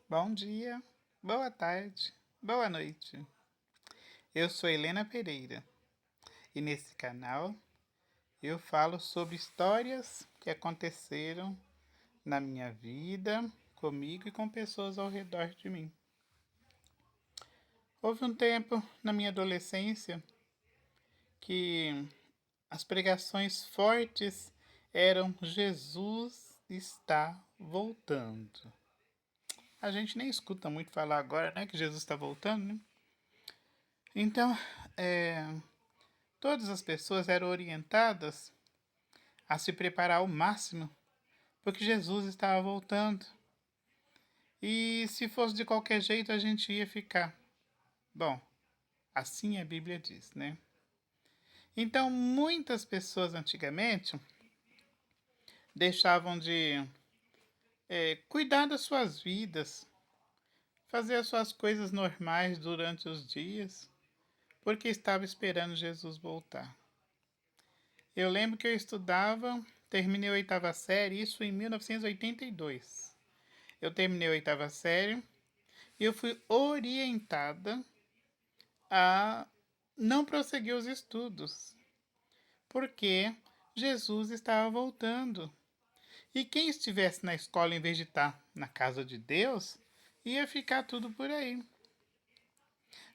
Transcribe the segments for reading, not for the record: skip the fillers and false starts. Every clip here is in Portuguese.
Bom dia, boa tarde, boa noite. Eu sou Helena Pereira e nesse canal eu falo sobre histórias que aconteceram na minha vida, comigo e com pessoas ao redor de mim. Houve um tempo na minha adolescência que as pregações fortes eram Jesus está voltando. A gente nem escuta muito falar agora, né, que Jesus está voltando, né? Então, todas as pessoas eram orientadas a se preparar ao máximo, porque Jesus estava voltando. E se fosse de qualquer jeito, a gente ia ficar. Bom, assim a Bíblia diz, né? Então, muitas pessoas antigamente deixavam de cuidar das suas vidas, fazer as suas coisas normais durante os dias, porque estava esperando Jesus voltar. Eu lembro que eu estudava, terminei a oitava série, isso em 1982. Eu terminei a oitava série e eu fui orientada a não prosseguir os estudos, porque Jesus estava voltando. E quem estivesse na escola em vez de estar na casa de Deus, ia ficar tudo por aí.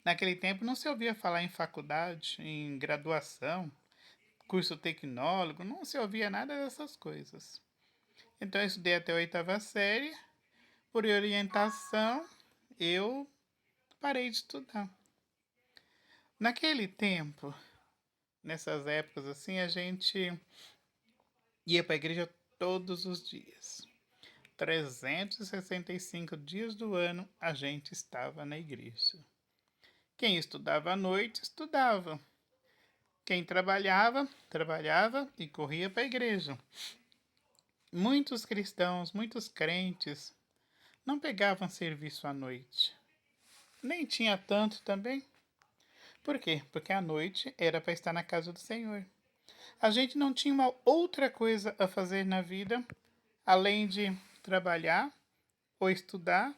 Naquele tempo não se ouvia falar em faculdade, em graduação, curso tecnólogo, não se ouvia nada dessas coisas. Então eu estudei até a oitava série, por orientação, eu parei de estudar. Naquele tempo, nessas épocas assim, a gente ia para a igreja todos os dias. 365 dias do ano a gente estava na igreja. Quem estudava à noite, estudava. Quem trabalhava, trabalhava e corria para a igreja. Muitos cristãos, muitos crentes, não pegavam serviço à noite. Nem tinha tanto também. Por quê? Porque a noite era para estar na casa do Senhor. A gente não tinha uma outra coisa a fazer na vida além de trabalhar ou estudar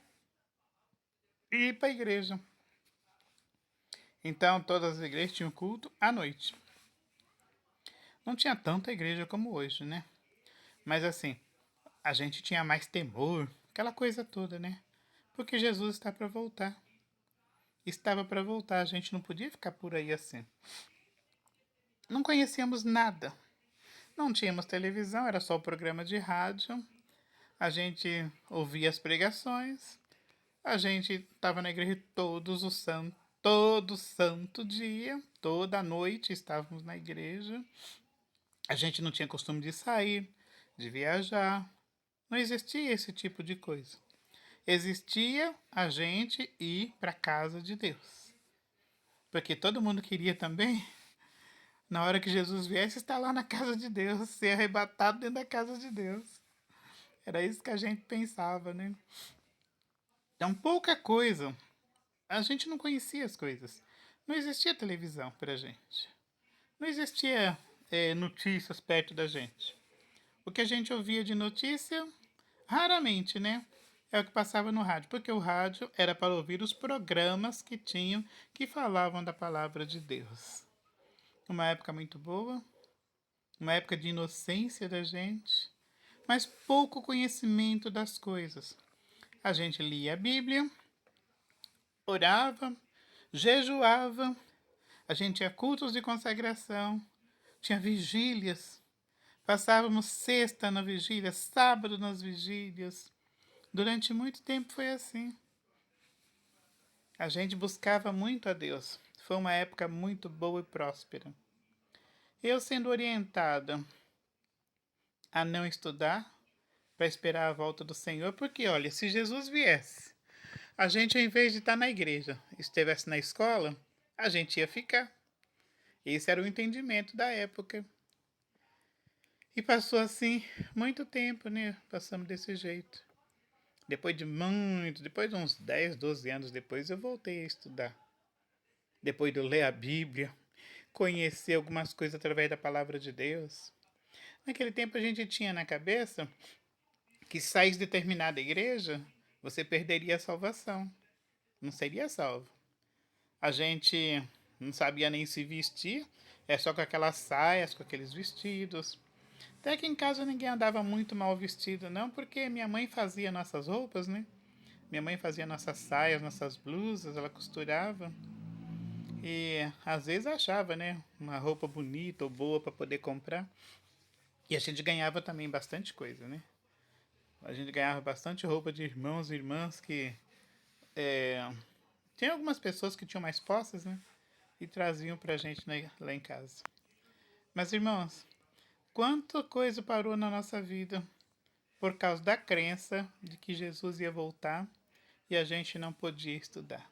e ir para a igreja. Então todas as igrejas tinham culto à noite. Não tinha tanta igreja como hoje, né? Mas assim, a gente tinha mais temor, aquela coisa toda, né? Porque Jesus está para voltar. Estava para voltar, a gente não podia ficar por aí assim. Não conhecíamos nada. Não tínhamos televisão, era só o programa de rádio. A gente ouvia as pregações. A gente estava na igreja todo santo dia, toda noite estávamos na igreja. A gente não tinha costume de sair, de viajar. Não existia esse tipo de coisa. Existia a gente ir para a casa de Deus. Porque todo mundo queria também, na hora que Jesus viesse, estar lá na casa de Deus, ser arrebatado dentro da casa de Deus. Era isso que a gente pensava, né? Então, pouca coisa. A gente não conhecia as coisas. Não existia televisão pra gente. Não existia notícias perto da gente. O que a gente ouvia de notícia, raramente, né? É o que passava no rádio, porque o rádio era para ouvir os programas que tinham, que falavam da palavra de Deus. Uma época muito boa, uma época de inocência da gente, mas pouco conhecimento das coisas. A gente lia a Bíblia, orava, jejuava, a gente tinha cultos de consagração, tinha vigílias, passávamos sexta na vigília, sábado nas vigílias. Durante muito tempo foi assim. A gente buscava muito a Deus. Foi uma época muito boa e próspera. Eu sendo orientada a não estudar, para esperar a volta do Senhor, porque olha, se Jesus viesse, a gente, ao invés de estar na igreja, estivesse na escola, a gente ia ficar. Esse era o entendimento da época. E passou assim muito tempo, né? Passamos desse jeito. Depois de uns 10, 12 anos depois, eu voltei a estudar. Depois de eu ler a Bíblia, conhecer algumas coisas através da palavra de Deus. Naquele tempo a gente tinha na cabeça que se saísse de determinada igreja, você perderia a salvação, não seria salvo. A gente não sabia nem se vestir, é só com aquelas saias, com aqueles vestidos. Até que em casa ninguém andava muito mal vestido, não, porque minha mãe fazia nossas roupas, né? Minha mãe fazia nossas saias, nossas blusas, ela costurava. E às vezes achava, né, uma roupa bonita ou boa para poder comprar. E a gente ganhava também bastante coisa, né? A gente ganhava bastante roupa de irmãos e irmãs que... É, tinha algumas pessoas que tinham mais posses, né? E traziam pra gente lá em casa. Mas, irmãos, quanta coisa parou na nossa vida por causa da crença de que Jesus ia voltar e a gente não podia estudar.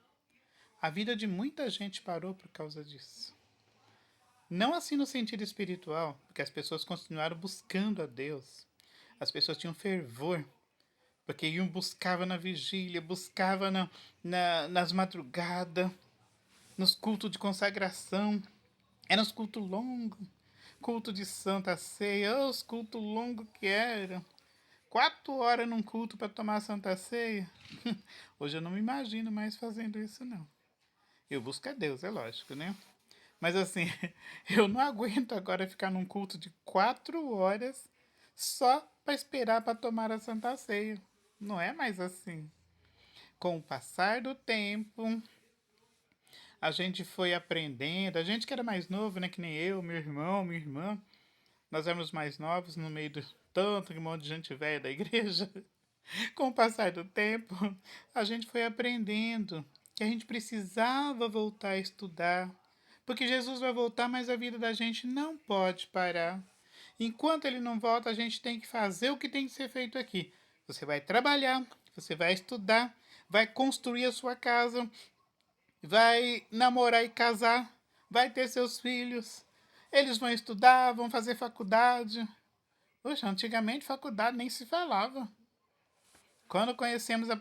A vida de muita gente parou por causa disso. Não assim no sentido espiritual, porque as pessoas continuaram buscando a Deus. As pessoas tinham fervor, porque iam buscava na vigília, buscava nas madrugadas, nos cultos de consagração. Era uns cultos longos, culto de Santa Ceia, os cultos longos que eram. 4 horas num culto para tomar a Santa Ceia. Hoje eu não me imagino mais fazendo isso, não. Eu busco a Deus, é lógico, né? Mas assim, eu não aguento agora ficar num culto de 4 horas só para esperar para tomar a Santa Ceia. Não é mais assim. Com o passar do tempo, a gente foi aprendendo. A gente que era mais novo, né? Que nem eu, meu irmão, minha irmã. Nós éramos mais novos no meio do tanto que um monte de gente velha da igreja. Com o passar do tempo, a gente foi aprendendo que a gente precisava voltar a estudar. Porque Jesus vai voltar, mas a vida da gente não pode parar. Enquanto ele não volta, a gente tem que fazer o que tem que ser feito aqui. Você vai trabalhar, você vai estudar, vai construir a sua casa, vai namorar e casar, vai ter seus filhos. Eles vão estudar, vão fazer faculdade. Poxa, antigamente faculdade nem se falava. Quando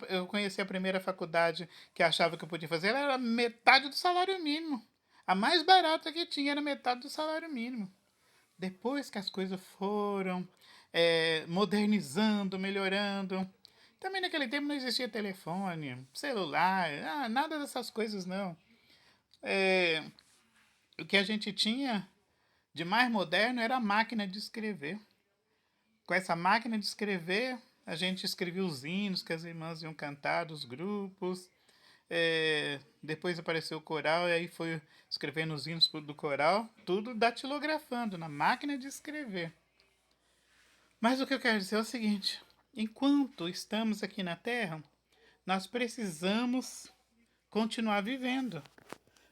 eu conheci a primeira faculdade que achava que eu podia fazer, ela era metade do salário mínimo. A mais barata que tinha era metade do salário mínimo. Depois que as coisas foram modernizando, melhorando. Também naquele tempo não existia telefone, celular, nada dessas coisas não. É, o que a gente tinha de mais moderno era a máquina de escrever. Com essa máquina de escrever, a gente escrevia os hinos que as irmãs iam cantar dos grupos. Depois apareceu o coral e aí foi escrevendo os hinos do coral, tudo datilografando na máquina de escrever. Mas o que eu quero dizer é o seguinte: enquanto estamos aqui na Terra, nós precisamos continuar vivendo,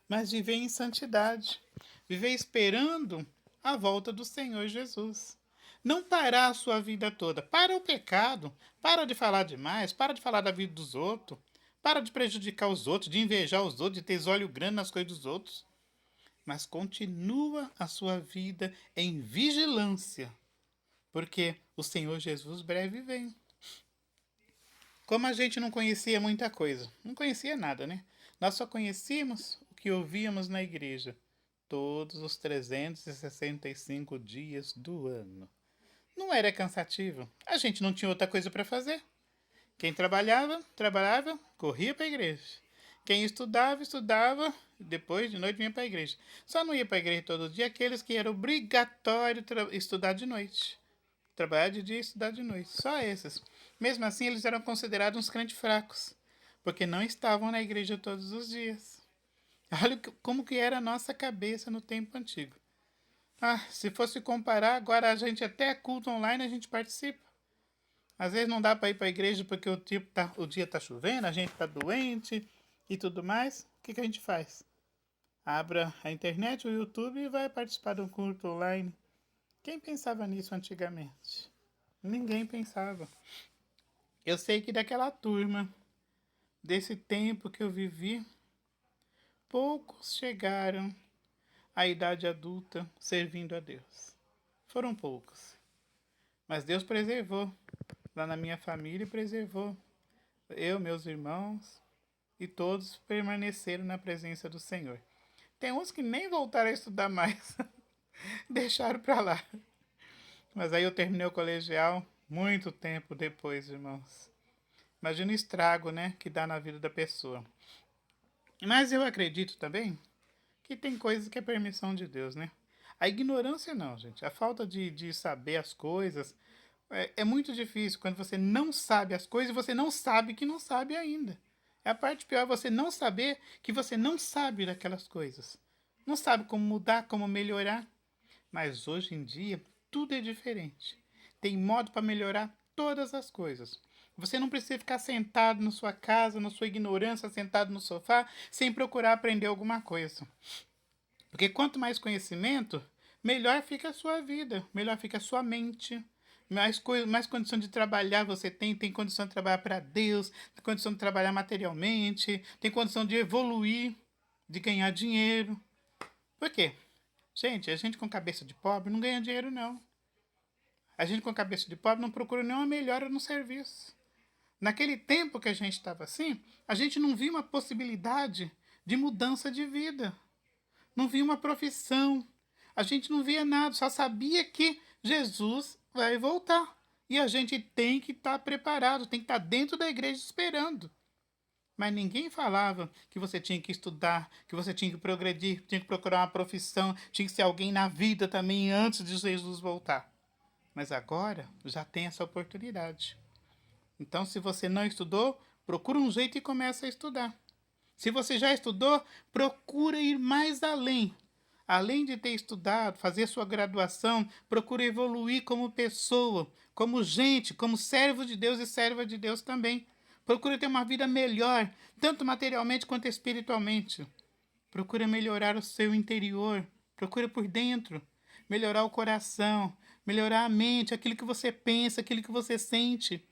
mas viver em santidade, viver esperando a volta do Senhor Jesus. Não parar a sua vida toda. Para o pecado, para de falar demais, para de falar da vida dos outros, para de prejudicar os outros, de invejar os outros, de ter olhos grandes nas coisas dos outros. Mas continua a sua vida em vigilância, porque o Senhor Jesus breve vem. Como a gente não conhecia muita coisa, não conhecia nada, né? Nós só conhecíamos o que ouvíamos na igreja todos os 365 dias do ano. Não era cansativo. A gente não tinha outra coisa para fazer. Quem trabalhava, trabalhava, corria para a igreja. Quem estudava, estudava, depois de noite vinha para a igreja. Só não ia para a igreja todo dia aqueles que era obrigatório estudar de noite. Trabalhar de dia e estudar de noite. Só esses. Mesmo assim, eles eram considerados uns crentes fracos, porque não estavam na igreja todos os dias. Olha como que era a nossa cabeça no tempo antigo. Se fosse comparar, agora a gente até culto online a gente participa. Às vezes não dá para ir para a igreja porque o dia tá chovendo, a gente tá doente e tudo mais. O que a gente faz? Abra a internet, o YouTube e vai participar de um culto online. Quem pensava nisso antigamente? Ninguém pensava. Eu sei que daquela turma, desse tempo que eu vivi, poucos chegaram à idade adulta servindo a Deus. Foram poucos. Mas Deus preservou. Lá na minha família preservou. Eu, meus irmãos e todos permaneceram na presença do Senhor. Tem uns que nem voltaram a estudar mais. Deixaram para lá. Mas aí eu terminei o colegial muito tempo depois, irmãos. Imagina o estrago, né, que dá na vida da pessoa. Mas eu acredito também que tem coisas que é permissão de Deus, né? A ignorância não, gente. A falta de saber as coisas é muito difícil quando você não sabe as coisas e você não sabe que não sabe ainda. É a parte pior, você não saber que você não sabe daquelas coisas. Não sabe como mudar, como melhorar. Mas hoje em dia, tudo é diferente. Tem modo para melhorar todas as coisas. Você não precisa ficar sentado na sua casa, na sua ignorância, sentado no sofá, sem procurar aprender alguma coisa. Porque quanto mais conhecimento, melhor fica a sua vida, melhor fica a sua mente. Mais condição de trabalhar você tem condição de trabalhar para Deus, tem condição de trabalhar materialmente, tem condição de evoluir, de ganhar dinheiro. Por quê? Gente, a gente com cabeça de pobre não ganha dinheiro, não. A gente com cabeça de pobre não procura nenhuma melhora no serviço. Naquele tempo que a gente estava assim, a gente não via uma possibilidade de mudança de vida. Não via uma profissão. A gente não via nada, só sabia que Jesus vai voltar. E a gente tem que estar preparado, tem que estar dentro da igreja esperando. Mas ninguém falava que você tinha que estudar, que você tinha que progredir, tinha que procurar uma profissão, tinha que ser alguém na vida também antes de Jesus voltar. Mas agora já tem essa oportunidade. Então, se você não estudou, procura um jeito e começa a estudar. Se você já estudou, procura ir mais além. Além de ter estudado, fazer sua graduação, procura evoluir como pessoa, como gente, como servo de Deus e serva de Deus também. Procura ter uma vida melhor, tanto materialmente quanto espiritualmente. Procura melhorar o seu interior, procura por dentro, melhorar o coração, melhorar a mente, aquilo que você pensa, aquilo que você sente.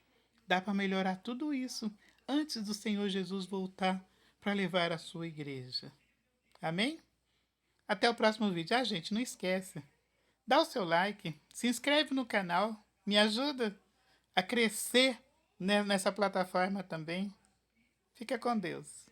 Dá para melhorar tudo isso antes do Senhor Jesus voltar para levar a sua igreja. Amém? Até o próximo vídeo. Ah, gente, não esquece. Dá o seu like, se inscreve no canal, me ajuda a crescer nessa plataforma também. Fica com Deus.